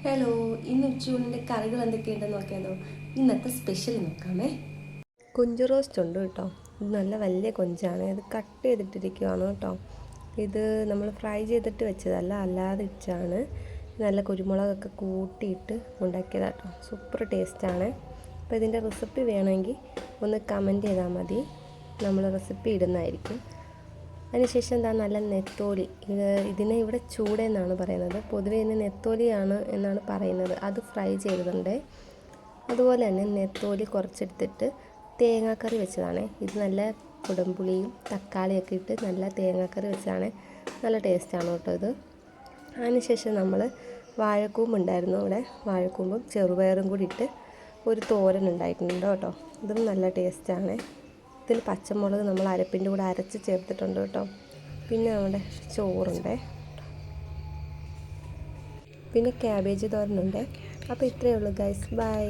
Hello, ഇന്ന് ഉച്ചയൂണിൻ്റെ കറികൾ എന്തൊക്കെയുണ്ടെന്ന് നോക്കിയാലോ. ഇന്നത്തെ സ്പെഷ്യൽ നോക്കാമേ. കൊഞ്ച് റോസ്റ്റ് ഉണ്ട് കേട്ടോ. ഇത് നല്ല വലിയ കൊഞ്ചാണ്. ഇത് കട്ട് ചെയ്തിട്ടിരിക്കുകയാണ് കേട്ടോ. ഇത് നമ്മൾ ഫ്രൈ ചെയ്തിട്ട് വെച്ചതല്ല, അല്ലാതെ വെച്ചാണ്. നല്ല കുരുമുളകൊക്കെ കൂട്ടിയിട്ട് ഉണ്ടാക്കിയതാണ് കേട്ടോ. സൂപ്പർ ടേസ്റ്റാണ്. അപ്പോൾ ഇതിൻ്റെ റെസിപ്പി വേണമെങ്കിൽ ഒന്ന് കമൻറ്റ് ചെയ്താൽ മതി, നമ്മൾ റെസിപ്പി ഇടുന്നതായിരിക്കും. അതിനുശേഷം എന്താ, നല്ല നെത്തോലി. ഇതിനെ ഇവിടെ ചൂട എന്നാണ് പറയുന്നത്. പൊതുവേ ഇതിന് നെത്തോലിയാണ് എന്നാണ് പറയുന്നത്. അത് ഫ്രൈ ചെയ്തിട്ടുണ്ട്. അതുപോലെ തന്നെ നെത്തോലി കുറച്ചെടുത്തിട്ട് തേങ്ങാക്കറി വെച്ചതാണ്. ഇത് നല്ല കുടംപുളിയും തക്കാളിയൊക്കെ ഇട്ട് നല്ല തേങ്ങാക്കറി വെച്ചതാണ്. നല്ല ടേസ്റ്റാണ് കേട്ടോ ഇത്. അതിനുശേഷം നമ്മൾ വാഴക്കൂമ്പുണ്ടായിരുന്നു ഇവിടെ. വാഴക്കൂമ്പും ചെറുപയറും കൂടി ഇട്ട് ഒരു തോരൻ ഉണ്ടായിട്ടുണ്ട് കേട്ടോ. ഇതും നല്ല ടേസ്റ്റാണ്. ഇതിൽ പച്ചമുളക് നമ്മൾ അരപ്പിൻ്റെ കൂടെ അരച്ച് ചേർത്തിട്ടുണ്ട് കേട്ടോ. പിന്നെ നമ്മുടെ ചോറുണ്ട്, പിന്നെ ക്യാബേജ് തോരനുണ്ട്. അപ്പോൾ ഇത്രയേ ഉള്ളൂ ഗൈസ്. ബൈ.